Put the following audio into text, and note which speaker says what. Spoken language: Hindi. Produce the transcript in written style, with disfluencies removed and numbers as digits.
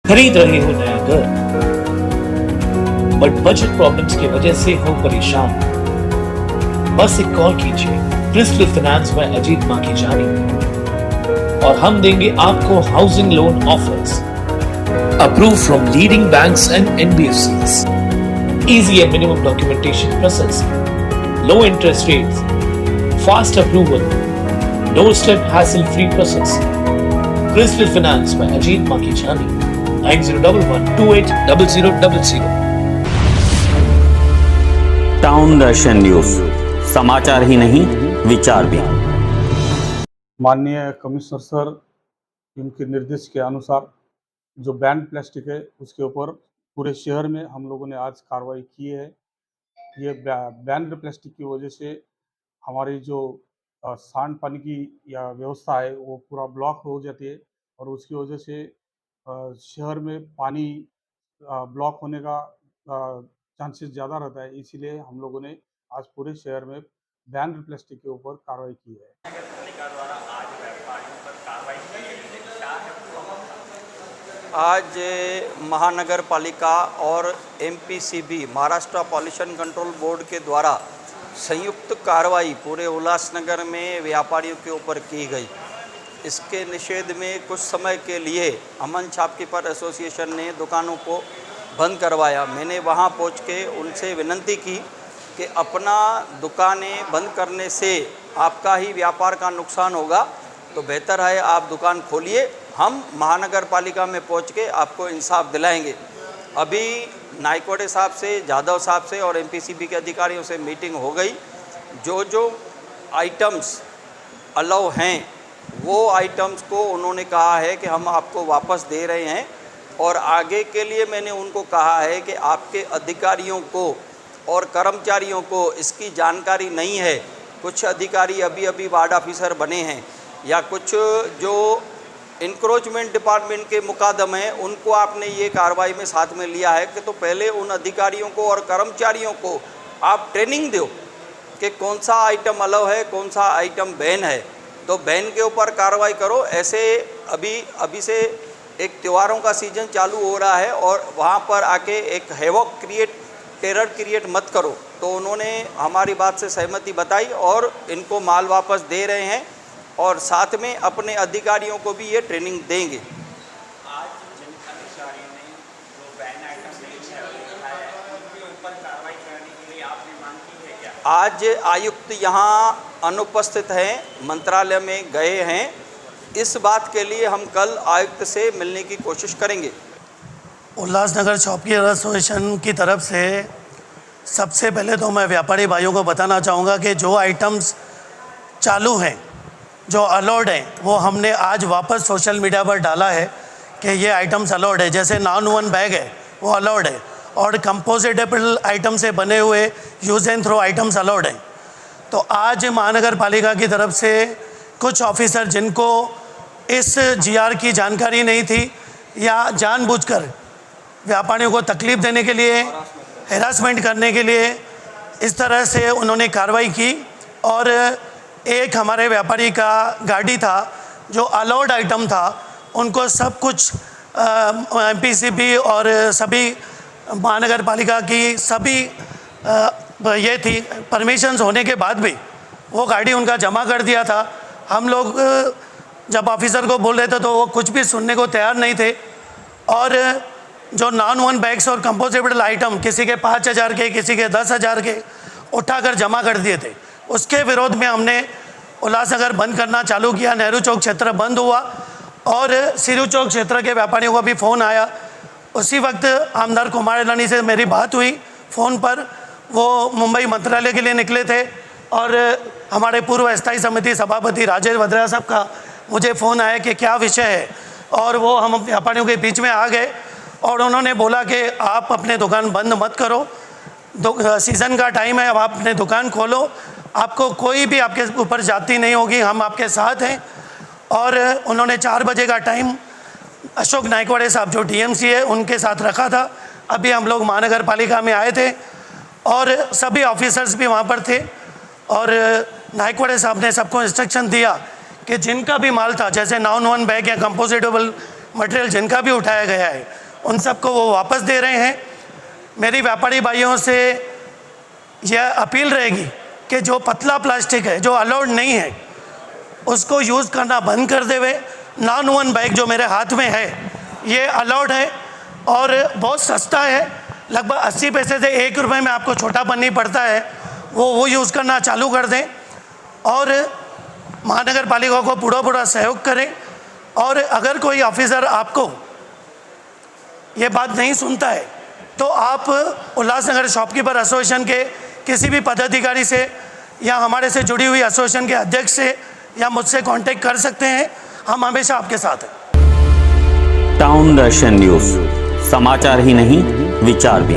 Speaker 1: खरीद रहे हो नया घर बट बजट प्रॉब्लम्स की वजह से हो परेशान, बस एक कॉल कीजिए क्रिस्टल फाइनेंस में अजीत मां की जानी और हम देंगे आपको housing loan offers approve from leading banks and NBFCs, easy and minimum documentation process, low interest rates, fast approval, doorstep hassle-free process. Crystal Finance by Ajit Makichani, 9011280000.
Speaker 2: Town Darshan news, समाचार ही नहीं विचार भी।
Speaker 3: माननीय कमिश्नर सर, इनके निर्देश के अनुसार जो बैन प्लास्टिक है उसके ऊपर पूरे शहर में हम लोगों ने आज कार्रवाई की है। ये बैन प्लास्टिक की वजह से हमारी जो सांड पानी की या व्यवस्था है वो पूरा ब्लॉक हो जाती है और उसकी वजह से शहर में पानी ब्लॉक होने का चांसेस ज़्यादा रहता है। इसीलिए हम लोगों ने आज पूरे शहर में बैन प्लास्टिक के ऊपर कार्रवाई की है।
Speaker 4: आज महानगर पालिका और MPCB Maharashtra pollution control board के द्वारा संयुक्त कार्रवाई पूरे उल्लासनगर में व्यापारियों के ऊपर की गई। इसके निषेध में कुछ समय के लिए अमन शॉपकीपर एसोसिएशन ने दुकानों को बंद करवाया। मैंने वहां पहुंच के उनसे विनती की कि अपना दुकानें बंद करने से आपका ही व्यापार का नुकसान होगा, तो बेहतर है आप दुकान खोलिए, हम महानगर पालिका में पहुंच के आपको इंसाफ दिलाएंगे। अभी नायकोड़े साहब से, जाधव साहब से और एमपीसीबी के अधिकारियों से मीटिंग हो गई। जो आइटम्स अलाउ हैं वो आइटम्स को उन्होंने कहा है कि हम आपको वापस दे रहे हैं और आगे के लिए मैंने उनको कहा है कि आपके अधिकारियों को और कर्मचारियों को इसकी जानकारी नहीं है। कुछ अधिकारी अभी वार्ड ऑफिसर बने हैं या कुछ जो इंक्रोचमेंट डिपार्टमेंट के मुकादम हैं, उनको आपने ये कार्रवाई में साथ में लिया है कि तो पहले उन अधिकारियों को और कर्मचारियों को आप ट्रेनिंग दो कि कौन सा आइटम अलाउ है, कौन सा आइटम बैन है, तो बैन के ऊपर कार्रवाई करो। ऐसे अभी से एक त्योहारों का सीज़न चालू हो रहा है और वहाँ पर आके एक हैवॉक टेरर क्रिएट मत करो। तो उन्होंने हमारी बात से सहमति बताई और इनको माल वापस दे रहे हैं और साथ में अपने अधिकारियों को भी ये ट्रेनिंग देंगे।
Speaker 5: आज जिन अधिकारियों ने जो बैन आइटम नहीं है उनके ऊपर कार्रवाई करने के लिए आपने मांग की है क्या?
Speaker 4: आज आयुक्त यहाँ अनुपस्थित हैं, मंत्रालय में गए हैं। इस बात के लिए हम कल आयुक्त से मिलने की कोशिश करेंगे।
Speaker 6: उल्लासनगर शॉपकीपर एसोसिएशन की तरफ से सबसे पहले तो मैं व्यापारी भाइयों को बताना चाहूँगा कि जो आइटम्स चालू हैं, जो अलाउड हैं, वो हमने आज वापस सोशल मीडिया पर डाला है कि ये आइटम्स अलाउड है। जैसे नॉन वन बैग है वो अलाउड है और कंपोजिटेबल आइटम से बने हुए use and throw items allowed हैं। तो आज महानगर पालिका की तरफ से कुछ ऑफिसर जिनको इस जीआर की जानकारी नहीं थी या जानबूझकर व्यापारियों को तकलीफ़ देने के लिए, हैरासमेंट करने के लिए इस तरह से उन्होंने कार्रवाई की और एक हमारे व्यापारी का गाड़ी था जो अलाउड आइटम था, उनको सब कुछ एमपीसीबी और सभी महानगर पालिका की सभी ये थी परमिशंस होने के बाद भी वो गाड़ी उनका जमा कर दिया था। हम लोग जब ऑफिसर को बोल रहे थे तो वो कुछ भी सुनने को तैयार नहीं थे और जो नॉन वन बैग्स और कंपोजिबल आइटम किसी के 5,000 के, किसी के 10,000 के उठाकर जमा कर दिए थे। उसके विरोध में हमने उल्लासनगर बंद करना चालू किया। नेहरू चौक क्षेत्र बंद हुआ और सिरू चौक क्षेत्र के व्यापारियों को भी फ़ोन आया। उसी वक्त आमदार कुमार इलानी से मेरी बात हुई फ़ोन पर। वो मुंबई मंत्रालय के लिए निकले थे और हमारे पूर्व स्थायी समिति सभापति राजेश वद्रा साहब का मुझे फ़ोन आया कि क्या विषय है, और वो हम व्यापारियों के बीच में आ गए और उन्होंने बोला कि आप अपने दुकान बंद मत करो, सीज़न का टाइम है, अब आप अपने दुकान खोलो, आपको कोई भी आपके ऊपर जाती नहीं होगी, हम आपके साथ हैं। और उन्होंने 4 बजे का टाइम अशोक नायकवाड़े साहब जो डीएमसी है उनके साथ रखा था। अभी हम लोग महानगर पालिका में आए थे और सभी ऑफिसर्स भी वहाँ पर थे और नायकवाड़े साहब ने सबको इंस्ट्रक्शन दिया कि जिनका भी माल था, जैसे नॉन वन बैग या कंपोजिटेबल मटेरियल जिनका भी उठाया गया है उन सबको वो वापस दे रहे हैं। मेरी व्यापारी भाइयों से यह अपील रहेगी कि जो पतला प्लास्टिक है जो अलाउड नहीं है उसको यूज़ करना बंद कर देवे। नॉन वन बैग जो मेरे हाथ में है ये अलाउड है और बहुत सस्ता है, लगभग 80 पैसे से 1 रुपये में आपको छोटा पन्नी पड़ता है, वो यूज़ करना चालू कर दें और महानगर पालिका को पूरा सहयोग करें। और अगर कोई ऑफिसर आपको ये बात नहीं सुनता है तो आप उल्लासनगर शॉपकीपर एसोसिएशन के किसी भी पदाधिकारी से या हमारे से जुड़ी हुई एसोसिएशन के अध्यक्ष से या मुझसे कांटेक्ट कर सकते हैं, हम हमेशा आपके साथ हैं।
Speaker 2: टाउन दर्शन न्यूज, समाचार ही नहीं विचार भी।